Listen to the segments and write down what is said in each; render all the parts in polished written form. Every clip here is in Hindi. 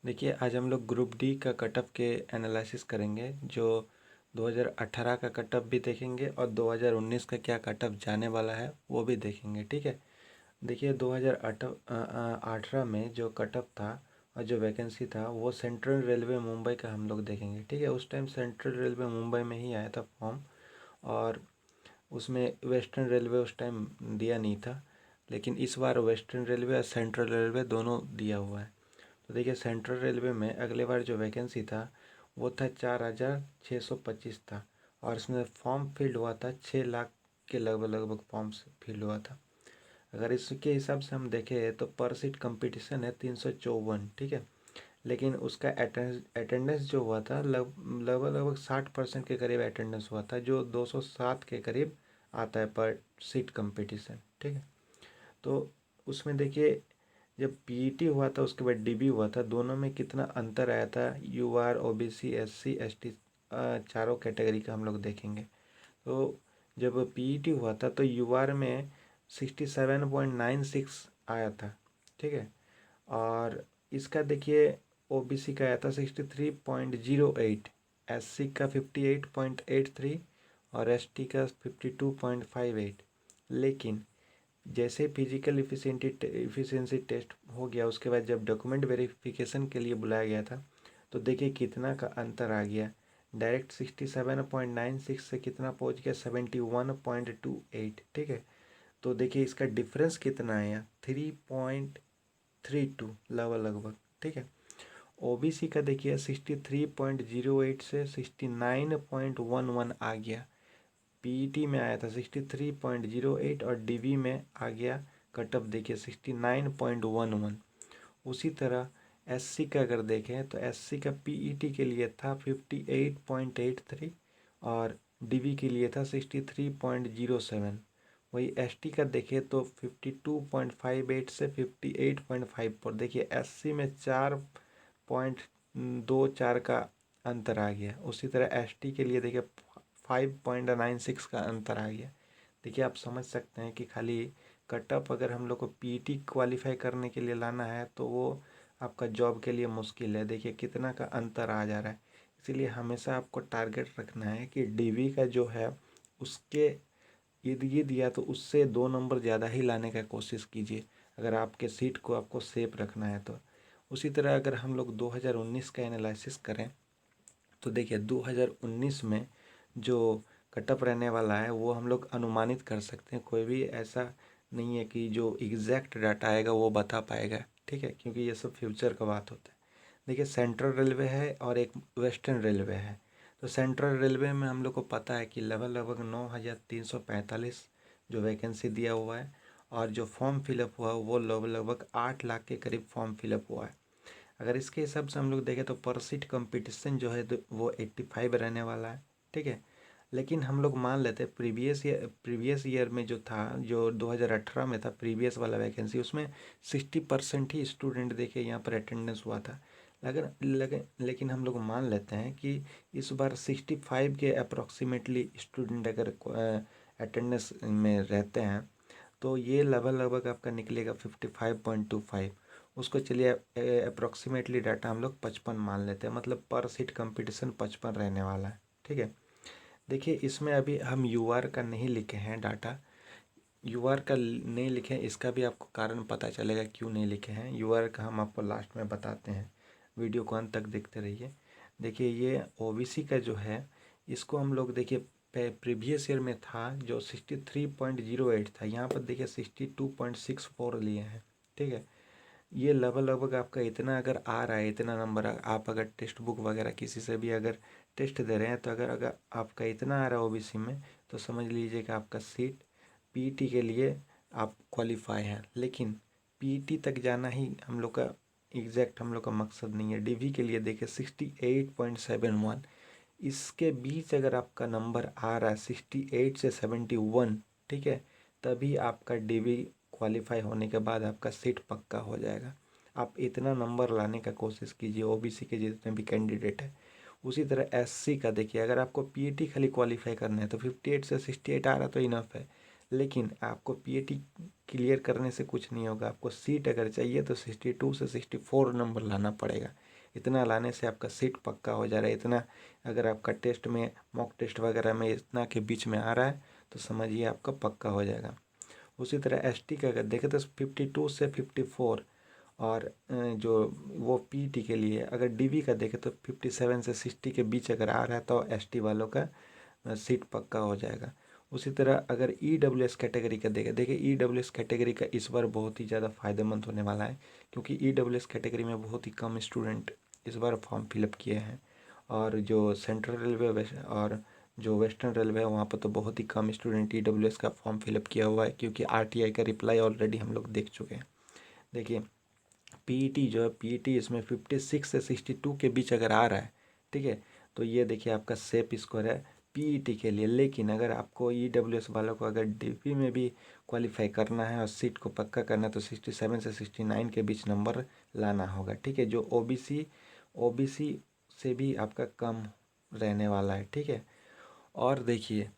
देखिए, आज हम लोग ग्रुप डी का कटअप के एनालिसिस करेंगे। जो 2018 का कटअप भी देखेंगे और 2019 का क्या कटअप जाने वाला है वो भी देखेंगे। ठीक है। देखिए, 2018 में जो कटअप था और जो वैकेंसी था वो सेंट्रल रेलवे मुंबई का हम लोग देखेंगे। ठीक है। उस टाइम सेंट्रल रेलवे मुंबई में ही आया था फॉर्म, और उसमें वेस्टर्न रेलवे उस टाइम दिया नहीं था। लेकिन इस बार वेस्टर्न रेलवे और सेंट्रल रेलवे दोनों दिया हुआ है। तो देखिए, सेंट्रल रेलवे में अगले बार जो वैकेंसी था वो था 4,625 था, और इसमें फॉर्म फिल हुआ था 6 लाख के लगभग लगभग फॉर्म्स फिल हुआ था। अगर इसके हिसाब से हम देखें तो पर सीट कंपटीशन है 354। ठीक है। लेकिन उसका अटेंडेंस जो हुआ था लगभग लगभग 60% के करीब अटेंडेंस हुआ था, जो 207 के करीब आता है पर सीट कंपटीशन। ठीक है। तो उसमें देखिए, जब पीईटी हुआ था उसके बाद डीबी हुआ था, दोनों में कितना अंतर आया था। यूआर, ओबीसी, एससी, एसटी, चारों कैटेगरी का हम लोग देखेंगे। तो जब पीईटी हुआ था तो यूआर में 67.96 आया था। ठीक है। और इसका देखिए, ओबीसी का आया था 63.08, एससी का 58.83 और एसटी का 52.58। लेकिन जैसे फिजिकल इफ़िशेंसी टेस्ट हो गया, उसके बाद जब डॉक्यूमेंट वेरिफिकेशन के लिए बुलाया गया था तो देखिए कितना का अंतर आ गया। डायरेक्ट 67.96 से कितना पहुंच गया, 71.28। ठीक है। तो देखिए इसका डिफरेंस कितना आया, 3.32 लगभग लगभग। ठीक है। ओबीसी का देखिए 63.08 से 69.11 आ गया। पीईटी में आया था 63.08 और डीवी में आ गया कटअप देखिए 69.11। उसी तरह एससी का अगर देखें तो एससी का पीईटी के लिए था 58.83 और डीवी के लिए था 63.07। वही एसटी का देखें तो 52.58 से 58.54। देखिए एससी में 4.24 का अंतर आ गया। उसी तरह एसटी के लिए देखिए 5.96 का अंतर आ गया। देखिए, आप समझ सकते हैं कि खाली कटअप अगर हम लोग को पीईटी क्वालिफाई करने के लिए लाना है तो वो आपका जॉब के लिए मुश्किल है। देखिए कितना का अंतर आ जा रहा है। इसीलिए हमेशा आपको टारगेट रखना है कि डीवी का जो है उसके इर्द गिर्द या तो उससे 2 नंबर ज़्यादा ही लाने का कोशिश कीजिए, अगर आपके सीट को आपको सेफ रखना है तो। उसी तरह अगर हम लोग 2019 का एनालिसिस करें तो देखिए 2019 में जो कटअप रहने वाला है वो हम लोग अनुमानित कर सकते हैं। कोई भी ऐसा नहीं है कि जो एग्जैक्ट डाटा आएगा वो बता पाएगा। ठीक है। क्योंकि ये सब फ्यूचर का बात होता है। देखिए, सेंट्रल रेलवे है और एक वेस्टर्न रेलवे है। तो सेंट्रल रेलवे में हम लोग को पता है कि लगभग लगभग 9,345 जो वैकेंसी दिया हुआ है, और जो फॉर्म फिलअप हुआ वो लगभग लगभग 8 लाख के करीब फॉर्म फिलअप हुआ है। अगर इसके हिसाब से हम लोग देखें तो पर सीट कंपटीशन जो है तो वो 85 रहने वाला है। ठीक है। लेकिन हम लोग मान लेते हैं प्रीवियस ईयर में जो था, जो 2018 में था प्रीवियस वाला वैकेंसी, उसमें 60% ही स्टूडेंट देखे यहाँ पर अटेंडेंस हुआ था। लेकिन हम लोग मान लेते हैं कि इस बार 65 के अप्रॉक्सीमेटली स्टूडेंट अगर अटेंडेंस में रहते हैं तो ये लगभग लगभग आपका निकलेगा 55.25। उसको चलिए अप्रॉक्सीमेटली डाटा हम लोग 55 मान लेते हैं, मतलब पर सीट कंपटीशन 55 रहने वाला है। ठीक है। देखिए, इसमें अभी हम यूआर का नहीं लिखे हैं डाटा। यूआर का नहीं लिखे हैं, इसका भी आपको कारण पता चलेगा क्यों नहीं लिखे हैं। यूआर का हम आपको लास्ट में बताते हैं, वीडियो को अंत तक देखते रहिए। देखिए, ये ओबीसी का जो है इसको हम लोग देखिए प्रीवियस ईयर में था जो 63.08 था, यहाँ पर देखिए 62.64 लिए हैं। ठीक है। ये लगभग लगभग आपका इतना अगर आ रहा है, इतना नंबर, आप अगर टेक्स्ट बुक वगैरह किसी से भी अगर टेस्ट दे रहे हैं तो अगर अगर आपका इतना आ रहा है ओबीसी में तो समझ लीजिए कि आपका सीट पीईटी के लिए आप क्वालिफाई हैं। लेकिन पीईटी तक जाना ही हम लोग का एग्जैक्ट हम लोग का मकसद नहीं है। डीवी के लिए देखिए 68.71, इसके बीच अगर आपका नंबर आ रहा है 68 से 71, ठीक है, तभी आपका डीवी क्वालिफाई होने के बाद आपका सीट पक्का हो जाएगा। आप इतना नंबर लाने का कोशिश कीजिए ओबीसी के जितने भी कैंडिडेट हैं। उसी तरह एससी का देखिए, अगर आपको पीईटी खाली क्वालिफाई करना है तो 58 से 68 आ रहा तो इनफ है। लेकिन आपको पीईटी क्लियर करने से कुछ नहीं होगा, आपको सीट अगर चाहिए तो 62 से 64 नंबर लाना पड़ेगा। इतना लाने से आपका सीट पक्का हो जा रहा है। इतना अगर आपका टेस्ट में मॉक टेस्ट वगैरह में इतना के बीच में आ रहा है तो समझिए आपका पक्का हो जाएगा। उसी तरह एसटी का अगर देखें तो 52 से 54, और जो वो पीटी के लिए अगर डीवी का देखें तो 57 से 60 के बीच अगर आ रहा है तो एसटी वालों का सीट पक्का हो जाएगा। उसी तरह अगर ईडब्ल्यूएस कैटेगरी का देखें, देखिए ईडब्ल्यूएस कैटेगरी का इस बार बहुत ही ज़्यादा फायदेमंद होने वाला है, क्योंकि ईडब्ल्यूएस कैटेगरी में बहुत ही कम स्टूडेंट इस बार फॉर्म फिलअप किए हैं। और जो सेंट्रल रेलवे और जो वेस्टर्न रेलवे है वहाँ पर तो बहुत ही कम स्टूडेंट ईडब्ल्यूएस का फॉर्म फिलअप किया हुआ है, क्योंकि आरटीआई का रिप्लाई ऑलरेडी हम लोग देख चुके हैं। देखिए पीईटी जो है, पीईटी इसमें 56 से 62 के बीच अगर आ रहा है, ठीक है, तो ये देखिए आपका सेफ स्कोर है पीईटी के लिए। लेकिन अगर आपको ईडब्ल्यूएस वालों को अगर डीपी में भी क्वालिफाई करना है और सीट को पक्का करना है तो 67 से 69 के बीच नंबर लाना होगा, ठीक है, जो ओबीसी से भी आपका कम रहने वाला है, ठीक है। और देखिए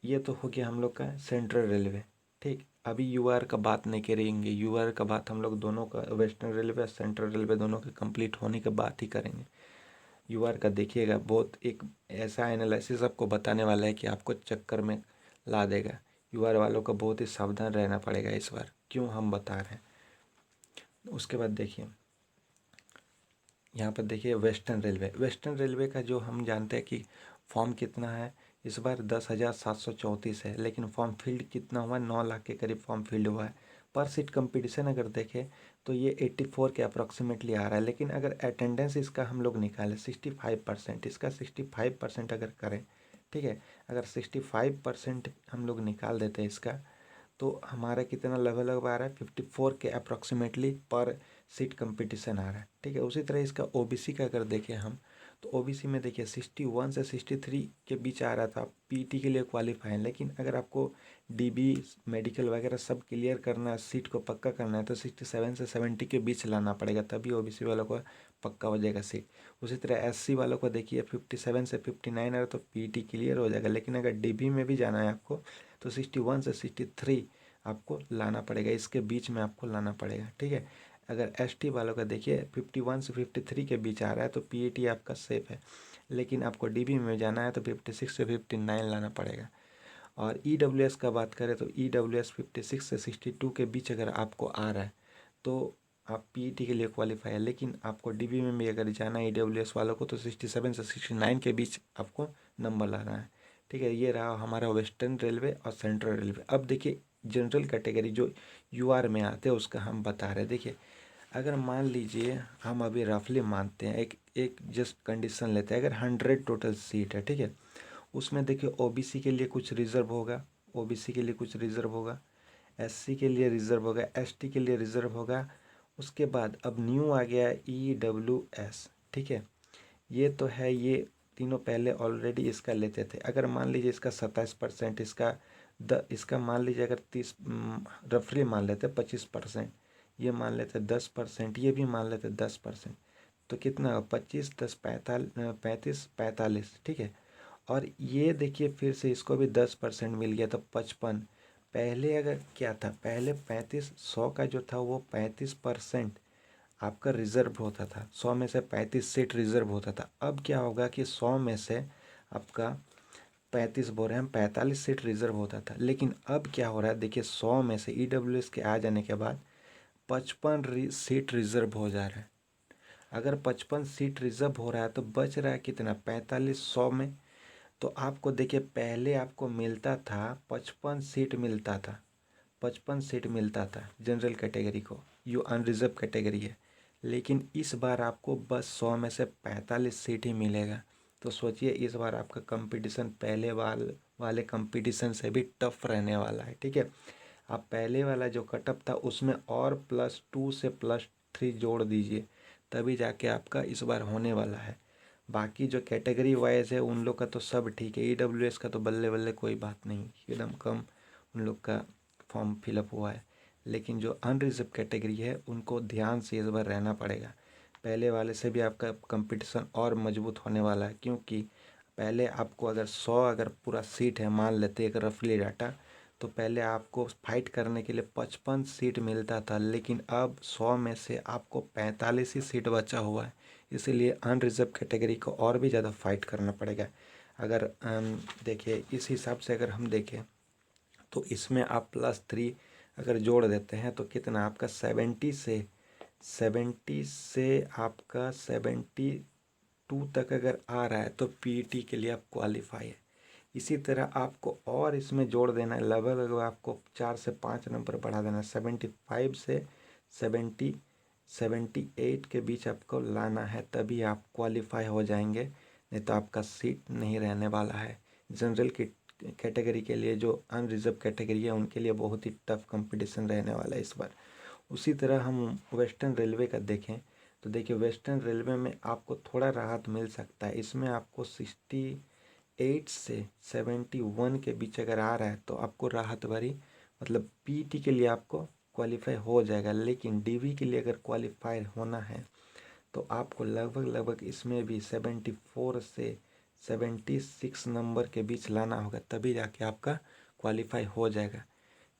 ये तो हो गया हम लोग का सेंट्रल रेलवे, ठीक। अभी यूआर का बात नहीं करेंगे, यूआर का बात हम लोग दोनों का वेस्टर्न रेलवे और सेंट्रल रेलवे दोनों के कंप्लीट होने के बाद ही करेंगे। यूआर का देखिएगा बहुत एक ऐसा एनालिसिस आपको बताने वाला है कि आपको चक्कर में ला देगा। यूआर वालों को बहुत ही सावधान रहना पड़ेगा इस बार, क्यों हम बता रहे हैं। उसके बाद देखिए यहाँ पर देखिए वेस्टर्न रेलवे का जो हम जानते हैं कि फॉर्म कितना है इस बार 10,734 है, लेकिन फॉर्म फील्ड कितना हुआ, 9 लाख के करीब फॉर्म फील्ड हुआ है। पर सीट कंपटीशन अगर देखें तो ये 84 के अप्रॉक्सीमेटली आ रहा है। लेकिन अगर अटेंडेंस इसका हम लोग निकालें 65%, इसका 65% अगर करें, ठीक है, अगर 65% हम लोग निकाल देते हैं इसका, तो हमारा कितना लगभग आ रहा है 54 के अप्रॉक्सीमेटली पर सीट कंपटीशन आ रहा है, ठीक है। उसी तरह इसका ओबीसी का अगर देखें हम तो ओबीसी में देखिए 61 से 63 के बीच आ रहा था पीटी के लिए क्वालिफाई है। लेकिन अगर आपको डीबी मेडिकल वगैरह सब क्लियर करना है, सीट को पक्का करना है, तो 67 से 70 के बीच लाना पड़ेगा, तभी ओबीसी वालों को पक्का हो जाएगा सीट। उसी तरह एससी वालों को देखिए 57 से 59 आ रहा तो पीटी क्लियर हो जाएगा। लेकिन अगर डीबी में भी जाना है आपको तो 61 से 63 आपको लाना पड़ेगा, इसके बीच में आपको लाना पड़ेगा, ठीक है। अगर एसटी वालों का देखिए 51 से 53 के बीच आ रहा है तो पीईटी आपका सेफ है। लेकिन आपको डीबी में जाना है तो 56 से 59 लाना पड़ेगा। और ईडब्ल्यूएस का बात करें तो ईडब्ल्यूएस 56 से 62 के बीच अगर आपको आ रहा है तो आप पीईटी के लिए क्वालिफाई है। लेकिन आपको डीबी में भी अगर जाना है ईडब्ल्यूएस वालों को तो 67 से 69 के बीच आपको नंबर लाना है, ठीक है। ये रहा हमारा वेस्टर्न रेलवे और सेंट्रल रेलवे। अब देखिए जनरल कैटेगरी जो यूआर में आते हैं उसका हम बता रहे हैं। देखिए अगर मान लीजिए हम अभी रफली मानते हैं, एक जस्ट कंडीशन लेते हैं, अगर 100 टोटल सीट है, ठीक है, उसमें देखिए ओबीसी के लिए कुछ रिजर्व होगा, ओबीसी के लिए कुछ रिजर्व होगा, एससी के लिए रिजर्व होगा, एसटी के लिए रिजर्व होगा। उसके बाद अब न्यू आ गया है ईडब्ल्यूएस, ठीक है। ये तो है, ये तीनों पहले ऑलरेडी इसका लेते थे। अगर मान लीजिए इसका 27%, इसका मान लीजिए अगर 30 रफली मान लेते 25%, ये मान लेते 10%, ये भी मान लेते 10%, तो कितना 25 10 35 45, ठीक है। और ये देखिए फिर से इसको भी 10% मिल गया तो 55। पहले अगर क्या था, पहले 100 का जो था वो 35% आपका रिजर्व होता था, 100 में से 35 सीट रिजर्व होता था। अब क्या होगा कि 100 में से आपका 35 बोल रहे हैं, 45 सीट रिजर्व होता था। लेकिन अब क्या हो रहा है देखिए, 100 में से ईडब्ल्यूएस के आ जाने के बाद 55 सीट रिजर्व हो जा रहा है। अगर 55 सीट रिजर्व हो रहा है तो बच रहा है कितना, 45 100 में। तो आपको देखिए पहले आपको मिलता था 55 सीट मिलता था, 55 सीट मिलता था जनरल कैटेगरी को, यो अनरिजर्व कैटेगरी है। लेकिन इस बार आपको बस 100 में से 45 सीट ही मिलेगा। तो सोचिए इस बार आपका कंपटीशन पहले वाले कंपटीशन से भी टफ रहने वाला है, ठीक है। आप पहले वाला जो कटअप था उसमें और +2 से +3 जोड़ दीजिए, तभी जाके आपका इस बार होने वाला है। बाकी जो कैटेगरी वाइज है उन लोग का तो सब ठीक है, ईडब्ल्यूएस का तो बल्ले बल्ले कोई बात नहीं, एकदम कम उन लोग का फॉर्म फिलअप हुआ है। लेकिन जो अनरिजर्व कैटेगरी है उनको ध्यान से इस बार रहना पड़ेगा। पहले वाले से भी आपका कंपटीशन और मजबूत होने वाला है, क्योंकि पहले आपको अगर 100 अगर पूरा सीट है मान लेते एक रफली डाटा, तो पहले आपको फाइट करने के लिए 55 सीट मिलता था, लेकिन अब 100 में से आपको 45 ही सीट बचा हुआ है। इसीलिए अनरिजर्व कैटेगरी को और भी ज़्यादा फाइट करना पड़ेगा। अगर देखिए इस हिसाब से अगर हम देखें तो इसमें आप +3 अगर जोड़ देते हैं तो कितना आपका 70 से आपका 72 तक अगर आ रहा है तो पीईटी के लिए आप क्वालिफाई है। इसी तरह आपको और इसमें जोड़ देना है, लगभग आपको 4 से 5 नंबर बढ़ा देना है। 75 से 78 के बीच आपको लाना है, तभी आप क्वालिफाई हो जाएंगे, नहीं तो आपका सीट नहीं रहने वाला है। जनरल की कैटेगरी के लिए, जो अनरिजर्व कैटेगरी है उनके लिए बहुत ही टफ कंपटीशन रहने वाला है इस बार। उसी तरह हम वेस्टर्न रेलवे का देखें तो देखिए वेस्टर्न रेलवे में आपको थोड़ा राहत मिल सकता है। इसमें आपको 68 से 71 के बीच अगर आ रहा है तो आपको राहत भरी, मतलब पीटी के लिए आपको क्वालिफाई हो जाएगा। लेकिन डीवी के लिए अगर क्वालिफाई होना है तो आपको लगभग इसमें भी 74 से 76 नंबर के बीच लाना होगा, तभी जाके आपका क्वालिफाई हो जाएगा।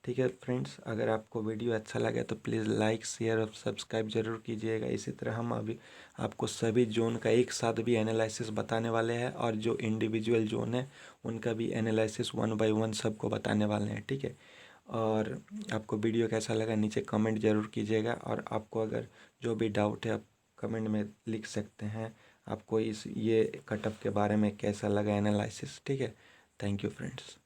ठीक है फ्रेंड्स, अगर आपको वीडियो अच्छा लगे तो प्लीज़ लाइक शेयर और सब्सक्राइब ज़रूर कीजिएगा। इसी तरह हम अभी आपको सभी जोन का एक साथ भी एनालिसिस बताने वाले हैं, और जो इंडिविजुअल जोन है उनका भी एनालिसिस 1 बाय 1 सबको बताने वाले हैं। ठीक है, और आपको वीडियो कैसा लगा नीचे कमेंट ज़रूर कीजिएगा, और आपको अगर जो भी डाउट है आप कमेंट में लिख सकते हैं। आपको ये कटअप के बारे में कैसा लगा एनालिसिस। ठीक है, थैंक यू फ्रेंड्स।